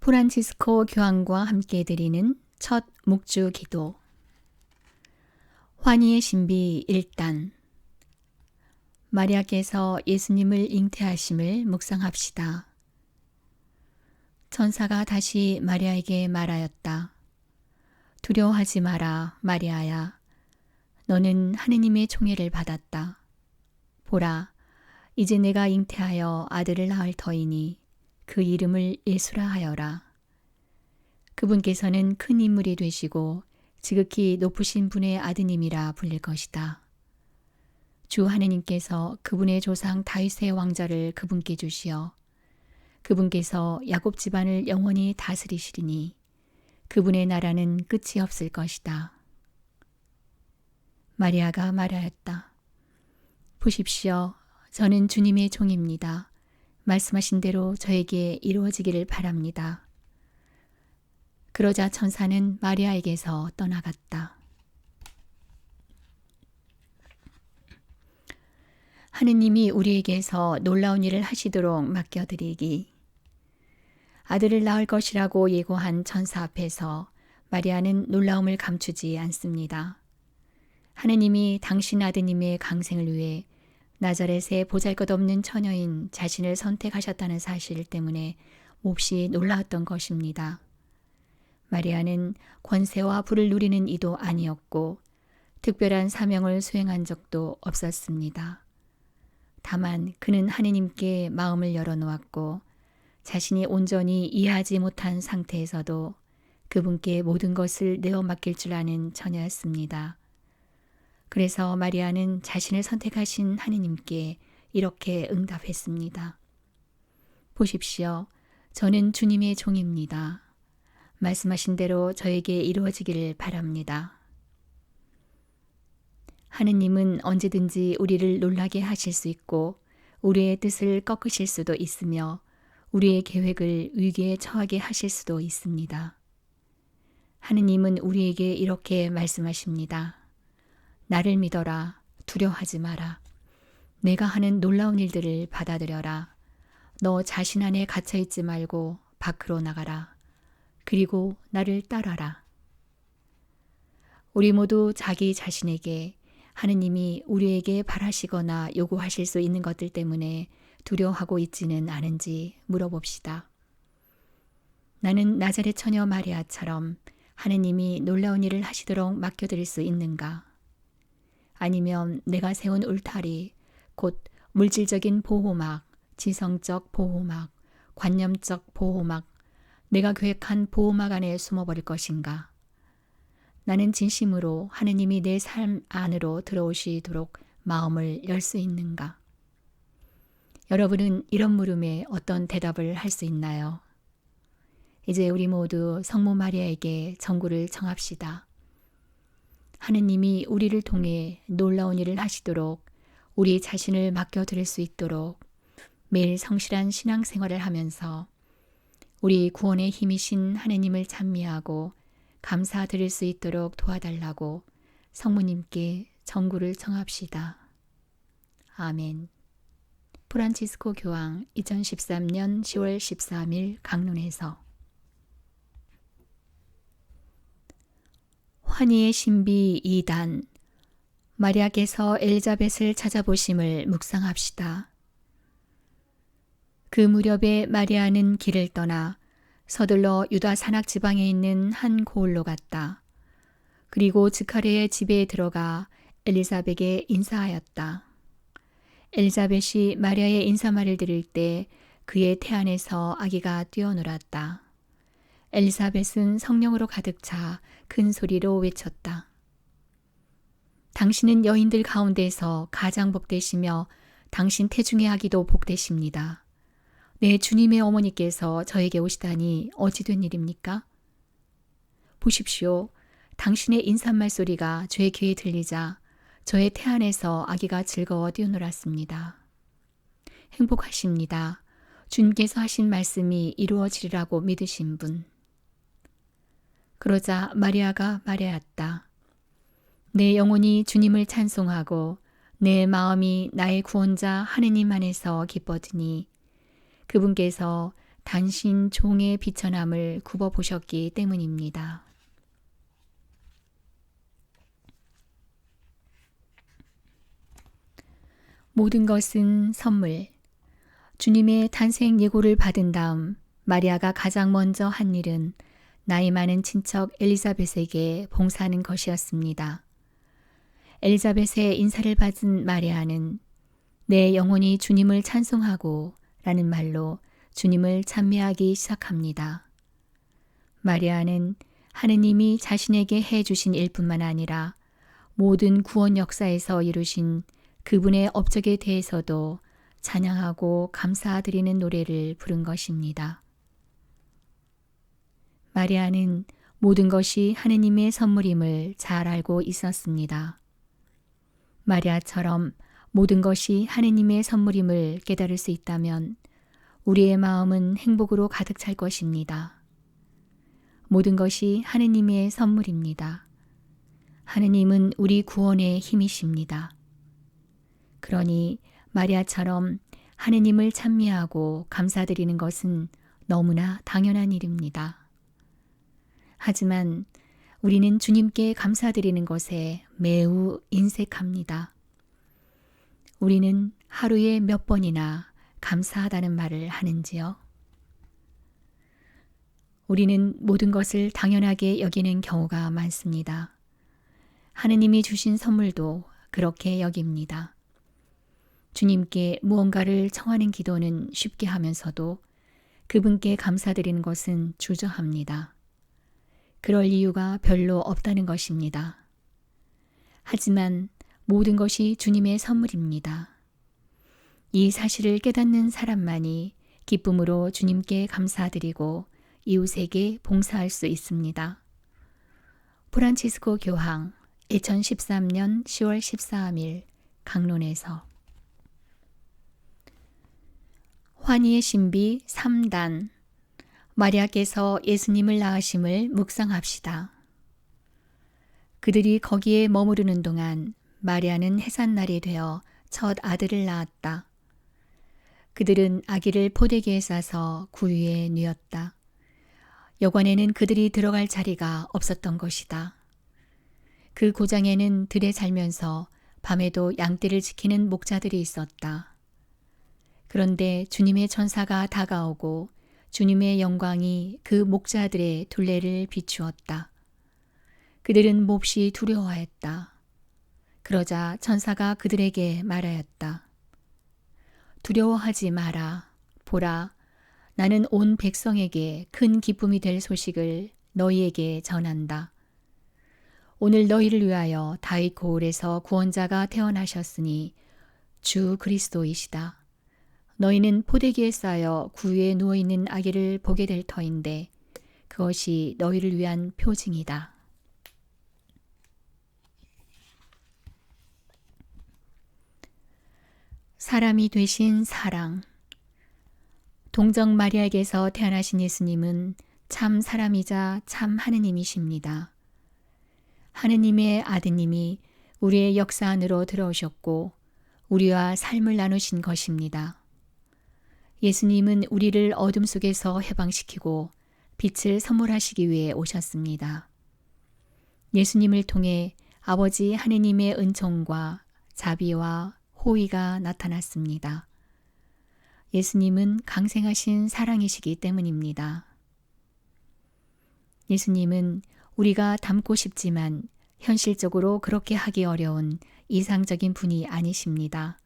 프란치스코 교황과 함께 드리는 첫 묵주 기도. 환희의 신비 1단. 마리아께서 예수님을 잉태하심을 묵상합시다. 천사가 다시 마리아에게 말하였다. 두려워하지 마라, 마리아야. 너는 하느님의 총애를 받았다. 보라, 이제 내가 잉태하여 아들을 낳을 터이니 그 이름을 예수라 하여라. 그분께서는 큰 인물이 되시고 지극히 높으신 분의 아드님이라 불릴 것이다. 주 하느님께서 그분의 조상 다윗의 왕좌를 그분께 주시어 그분께서 야곱 집안을 영원히 다스리시리니 그분의 나라는 끝이 없을 것이다. 마리아가 말하였다. 보십시오. 저는 주님의 종입니다. 말씀하신 대로 저에게 이루어지기를 바랍니다. 그러자 천사는 마리아에게서 떠나갔다. 하느님이 우리에게서 놀라운 일을 하시도록 맡겨드리기. 아들을 낳을 것이라고 예고한 천사 앞에서 마리아는 놀라움을 감추지 않습니다. 하느님이 당신 아드님의 강생을 위해 나자렛의 보잘것없는 처녀인 자신을 선택하셨다는 사실 때문에 몹시 놀라웠던 것입니다. 마리아는 권세와 부를 누리는 이도 아니었고 특별한 사명을 수행한 적도 없었습니다. 다만 그는 하느님께 마음을 열어놓았고 자신이 온전히 이해하지 못한 상태에서도 그분께 모든 것을 내어 맡길 줄 아는 처녀였습니다. 그래서 마리아는 자신을 선택하신 하느님께 이렇게 응답했습니다. 보십시오. 저는 주님의 종입니다. 말씀하신 대로 저에게 이루어지기를 바랍니다. 하느님은 언제든지 우리를 놀라게 하실 수 있고 우리의 뜻을 꺾으실 수도 있으며 우리의 계획을 위기에 처하게 하실 수도 있습니다. 하느님은 우리에게 이렇게 말씀하십니다. 나를 믿어라. 두려워하지 마라. 내가 하는 놀라운 일들을 받아들여라. 너 자신 안에 갇혀있지 말고 밖으로 나가라. 그리고 나를 따라라. 우리 모두 자기 자신에게 하느님이 우리에게 바라시거나 요구하실 수 있는 것들 때문에 두려워하고 있지는 않은지 물어봅시다. 나는 나자렛 처녀 마리아처럼 하느님이 놀라운 일을 하시도록 맡겨드릴 수 있는가? 아니면 내가 세운 울타리, 곧 물질적인 보호막, 지성적 보호막, 관념적 보호막, 내가 계획한 보호막 안에 숨어버릴 것인가? 나는 진심으로 하느님이 내 삶 안으로 들어오시도록 마음을 열 수 있는가? 여러분은 이런 물음에 어떤 대답을 할 수 있나요? 이제 우리 모두 성모 마리아에게 전구를 청합시다. 하느님이 우리를 통해 놀라운 일을 하시도록 우리 자신을 맡겨드릴 수 있도록 매일 성실한 신앙생활을 하면서 우리 구원의 힘이신 하느님을 찬미하고 감사드릴 수 있도록 도와달라고 성모님께 전구를 청합시다. 아멘. 프란치스코 교황 2013년 10월 13일 강론에서. 환희의 신비 2단. 마리아께서 엘리자벳을 찾아보심을 묵상합시다. 그 무렵에 마리아는 길을 떠나 서둘러 유다 산악 지방에 있는 한 고을로 갔다. 그리고 지카르의 집에 들어가 엘리사벳에게 인사하였다. 엘리사벳이 마리아의 인사말을 들을 때 그의 태안에서 아기가 뛰어놀았다. 엘리사벳은 성령으로 가득 차 큰 소리로 외쳤다. 당신은 여인들 가운데서 가장 복되시며 당신 태중의 아기도 복되십니다. 내 주님의 어머니께서 저에게 오시다니 어찌 된 일입니까? 보십시오. 당신의 인사말 소리가 저의 귀에 들리자 저의 태안에서 아기가 즐거워 뛰어놀았습니다. 행복하십니다. 주님께서 하신 말씀이 이루어지리라고 믿으신 분. 그러자 마리아가 말하였다. 내 영혼이 주님을 찬송하고 내 마음이 나의 구원자 하느님 안에서 기뻐드니 그분께서 단신 종의 비천함을 굽어보셨기 때문입니다. 모든 것은 선물. 주님의 탄생 예고를 받은 다음 마리아가 가장 먼저 한 일은 나이 많은 친척 엘리자벳에게 봉사하는 것이었습니다. 엘리자벳의 인사를 받은 마리아는 내 영혼이 주님을 찬송하고 라는 말로 주님을 찬미하기 시작합니다. 마리아는 하느님이 자신에게 해주신 일뿐만 아니라 모든 구원 역사에서 이루신 그분의 업적에 대해서도 찬양하고 감사드리는 노래를 부른 것입니다. 마리아는 모든 것이 하느님의 선물임을 잘 알고 있었습니다. 마리아처럼 모든 것이 하느님의 선물임을 깨달을 수 있다면 우리의 마음은 행복으로 가득 찰 것입니다. 모든 것이 하느님의 선물입니다. 하느님은 우리 구원의 힘이십니다. 그러니 마리아처럼 하느님을 찬미하고 감사드리는 것은 너무나 당연한 일입니다. 하지만 우리는 주님께 감사드리는 것에 매우 인색합니다. 우리는 하루에 몇 번이나 감사하다는 말을 하는지요? 우리는 모든 것을 당연하게 여기는 경우가 많습니다. 하느님이 주신 선물도 그렇게 여깁니다. 주님께 무언가를 청하는 기도는 쉽게 하면서도 그분께 감사드리는 것은 주저합니다. 그럴 이유가 별로 없다는 것입니다. 하지만 모든 것이 주님의 선물입니다. 이 사실을 깨닫는 사람만이 기쁨으로 주님께 감사드리고 이웃에게 봉사할 수 있습니다. 프란치스코 교황 2013년 10월 13일 강론에서 환희의 신비 3단 마리아께서 예수님을 낳으심을 묵상합시다. 그들이 거기에 머무르는 동안 마리아는 해산날이 되어 첫 아들을 낳았다. 그들은 아기를 포대기에 싸서 구유에 뉘었다. 여관에는 그들이 들어갈 자리가 없었던 것이다. 그 고장에는 들에 살면서 밤에도 양떼를 지키는 목자들이 있었다. 그런데 주님의 천사가 다가오고 주님의 영광이 그 목자들의 둘레를 비추었다. 그들은 몹시 두려워하였다. 그러자 천사가 그들에게 말하였다. 두려워하지 마라. 보라, 나는 온 백성에게 큰 기쁨이 될 소식을 너희에게 전한다. 오늘 너희를 위하여 다윗 고을에서 구원자가 태어나셨으니 주 그리스도이시다. 너희는 포대기에 쌓여 구유에 누워있는 아기를 보게 될 터인데 그것이 너희를 위한 표징이다. 사람이 되신 사랑. 동정 마리아에게서 태어나신 예수님은 참 사람이자 참 하느님이십니다. 하느님의 아드님이 우리의 역사 안으로 들어오셨고 우리와 삶을 나누신 것입니다. 예수님은 우리를 어둠 속에서 해방시키고 빛을 선물하시기 위해 오셨습니다. 예수님을 통해 아버지 하느님의 은총과 자비와 호의가 나타났습니다. 예수님은 강생하신 사랑이시기 때문입니다. 예수님은 우리가 닮고 싶지만 현실적으로 그렇게 하기 어려운 이상적인 분이 아니십니다.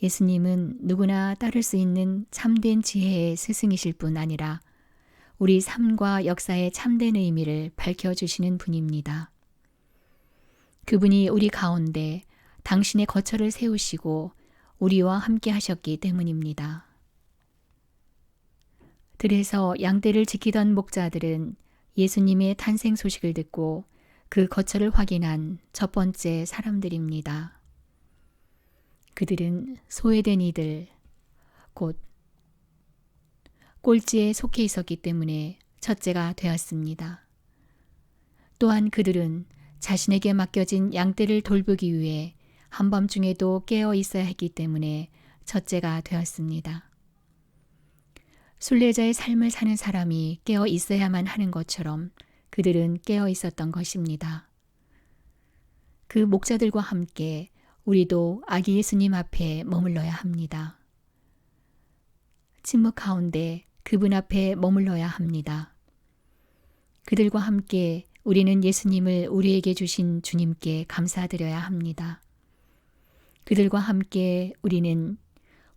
예수님은 누구나 따를 수 있는 참된 지혜의 스승이실 뿐 아니라 우리 삶과 역사의 참된 의미를 밝혀주시는 분입니다. 그분이 우리 가운데 당신의 거처를 세우시고 우리와 함께 하셨기 때문입니다. 들에서 양떼를 지키던 목자들은 예수님의 탄생 소식을 듣고 그 거처를 확인한 첫 번째 사람들입니다. 그들은 소외된 이들, 곧 꼴찌에 속해 있었기 때문에 첫째가 되었습니다. 또한 그들은 자신에게 맡겨진 양떼를 돌보기 위해 한밤중에도 깨어 있어야 했기 때문에 첫째가 되었습니다. 순례자의 삶을 사는 사람이 깨어 있어야만 하는 것처럼 그들은 깨어 있었던 것입니다. 그 목자들과 함께 우리도 아기 예수님 앞에 머물러야 합니다. 침묵 가운데 그분 앞에 머물러야 합니다. 그들과 함께 우리는 예수님을 우리에게 주신 주님께 감사드려야 합니다. 그들과 함께 우리는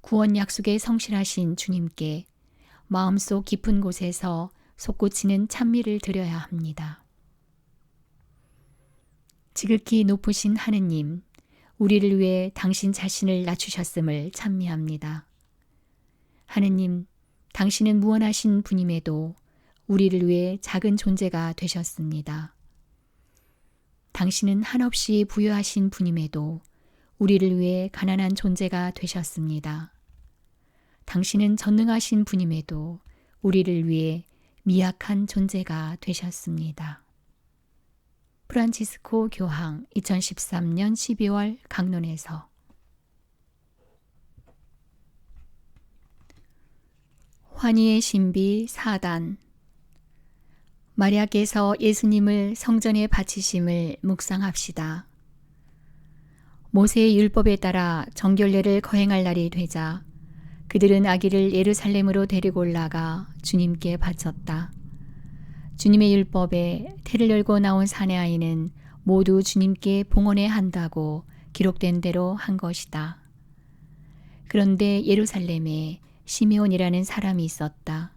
구원 약속에 성실하신 주님께 마음속 깊은 곳에서 솟구치는 찬미를 드려야 합니다. 지극히 높으신 하느님, 우리를 위해 당신 자신을 낮추셨음을 찬미합니다. 하느님, 당신은 무한하신 분임에도 우리를 위해 작은 존재가 되셨습니다. 당신은 한없이 부유하신 분임에도 우리를 위해 가난한 존재가 되셨습니다. 당신은 전능하신 분임에도 우리를 위해 미약한 존재가 되셨습니다. 프란치스코 교황 2013년 12월 강론에서 환희의 신비 4단 마리아께서 예수님을 성전에 바치심을 묵상합시다. 모세의 율법에 따라 정결례를 거행할 날이 되자 그들은 아기를 예루살렘으로 데리고 올라가 주님께 바쳤다. 주님의 율법에 태를 열고 나온 사내아이는 모두 주님께 봉헌해야 한다고 기록된 대로 한 것이다. 그런데 예루살렘에 시메온이라는 사람이 있었다.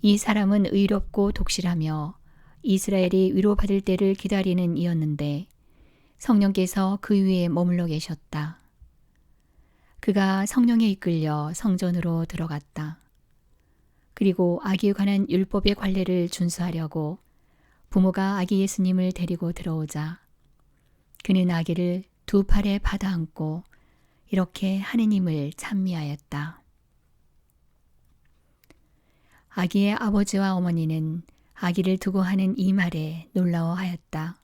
이 사람은 의롭고 독실하며 이스라엘이 위로받을 때를 기다리는 이였는데 성령께서 그 위에 머물러 계셨다. 그가 성령에 이끌려 성전으로 들어갔다. 그리고 아기에 관한 율법의 관례를 준수하려고 부모가 아기 예수님을 데리고 들어오자 그는 아기를 두 팔에 받아 안고 이렇게 하느님을 찬미하였다. 아기의 아버지와 어머니는 아기를 두고 하는 이 말에 놀라워하였다.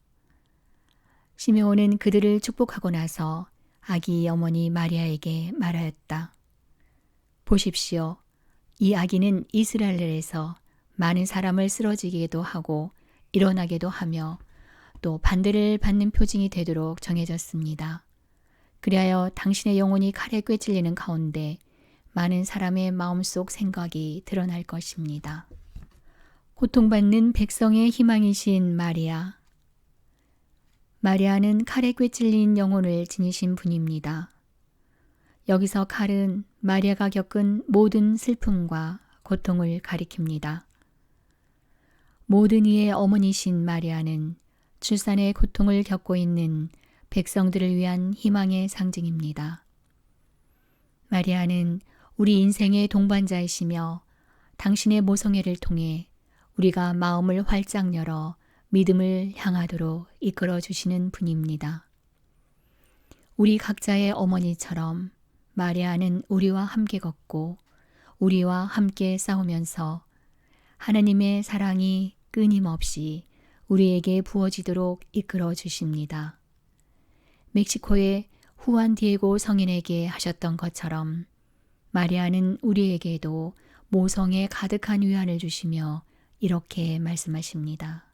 시므온은 그들을 축복하고 나서 아기 어머니 마리아에게 말하였다. 보십시오. 이 아기는 이스라엘에서 많은 사람을 쓰러지게도 하고 일어나게도 하며 또 반대를 받는 표징이 되도록 정해졌습니다. 그리하여 당신의 영혼이 칼에 꿰찔리는 가운데 많은 사람의 마음속 생각이 드러날 것입니다. 고통받는 백성의 희망이신 마리아. 마리아는 칼에 꿰찔린 영혼을 지니신 분입니다. 여기서 칼은 마리아가 겪은 모든 슬픔과 고통을 가리킵니다. 모든 이의 어머니신 마리아는 출산의 고통을 겪고 있는 백성들을 위한 희망의 상징입니다. 마리아는 우리 인생의 동반자이시며 당신의 모성애를 통해 우리가 마음을 활짝 열어 믿음을 향하도록 이끌어 주시는 분입니다. 우리 각자의 어머니처럼 마리아는 우리와 함께 걷고 우리와 함께 싸우면서 하나님의 사랑이 끊임없이 우리에게 부어지도록 이끌어 주십니다. 멕시코의 후안 디에고 성인에게 하셨던 것처럼 마리아는 우리에게도 모성에 가득한 위안을 주시며 이렇게 말씀하십니다.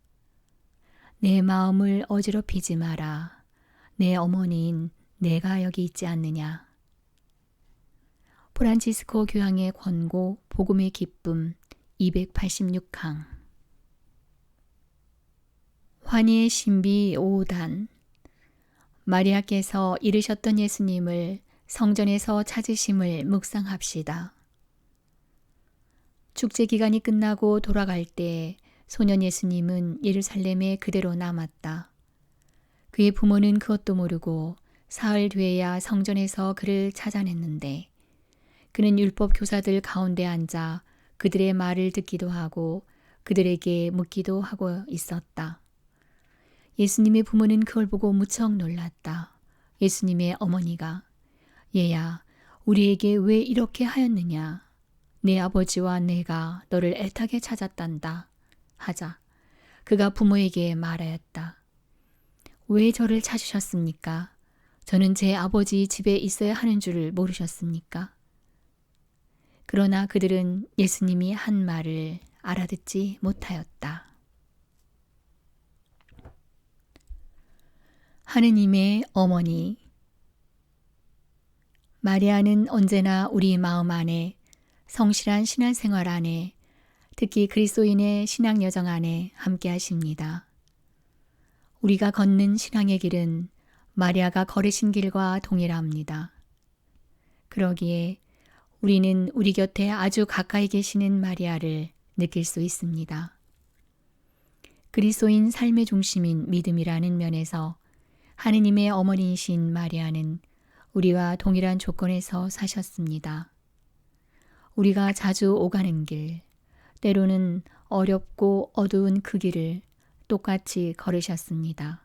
내 마음을 어지럽히지 마라. 내 어머니인 내가 여기 있지 않느냐. 프란치스코 교황의 권고 복음의 기쁨 286항 환희의 신비 5단 마리아께서 이르셨던 예수님을 성전에서 찾으심을 묵상합시다. 축제 기간이 끝나고 돌아갈 때 소년 예수님은 예루살렘에 그대로 남았다. 그의 부모는 그것도 모르고 사흘 뒤에야 성전에서 그를 찾아냈는데 그는 율법 교사들 가운데 앉아 그들의 말을 듣기도 하고 그들에게 묻기도 하고 있었다. 예수님의 부모는 그걸 보고 무척 놀랐다. 예수님의 어머니가 얘야, 우리에게 왜 이렇게 하였느냐? 내 아버지와 내가 너를 애타게 찾았단다. 하자 그가 부모에게 말하였다. 왜 저를 찾으셨습니까? 저는 제 아버지 집에 있어야 하는 줄을 모르셨습니까? 그러나 그들은 예수님이 한 말을 알아듣지 못하였다. 하느님의 어머니 마리아는 언제나 우리 마음 안에 성실한 신앙생활 안에 특히 그리스도인의 신앙 여정 안에 함께 하십니다. 우리가 걷는 신앙의 길은 마리아가 걸으신 길과 동일합니다. 그러기에 우리는 우리 곁에 아주 가까이 계시는 마리아를 느낄 수 있습니다. 그리스도인 삶의 중심인 믿음이라는 면에서 하느님의 어머니이신 마리아는 우리와 동일한 조건에서 사셨습니다. 우리가 자주 오가는 길, 때로는 어렵고 어두운 그 길을 똑같이 걸으셨습니다.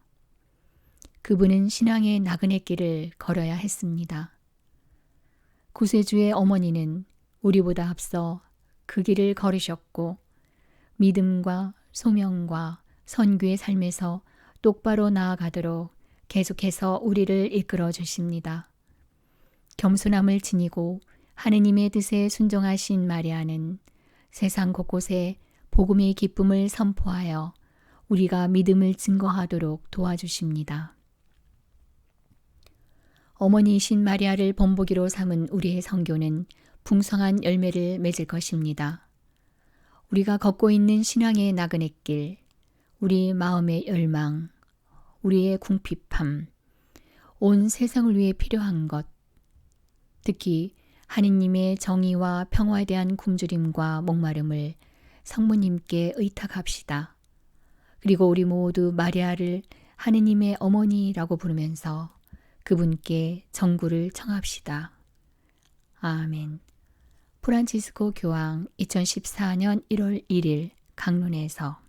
그분은 신앙의 나그네 길을 걸어야 했습니다. 구세주의 어머니는 우리보다 앞서 그 길을 걸으셨고 믿음과 소명과 선교의 삶에서 똑바로 나아가도록 계속해서 우리를 이끌어 주십니다. 겸손함을 지니고 하느님의 뜻에 순종하신 마리아는 세상 곳곳에 복음의 기쁨을 선포하여 우리가 믿음을 증거하도록 도와주십니다. 어머니이신 마리아를 본보기로 삼은 우리의 선교는 풍성한 열매를 맺을 것입니다. 우리가 걷고 있는 신앙의 나그네길, 우리 마음의 열망, 우리의 궁핍함, 온 세상을 위해 필요한 것, 특히 하느님의 정의와 평화에 대한 굶주림과 목마름을 성모님께 의탁합시다. 그리고 우리 모두 마리아를 하느님의 어머니라고 부르면서 그분께 정구를 청합시다. 아멘. 프란치스코 교황 2014년 1월 1일 강론에서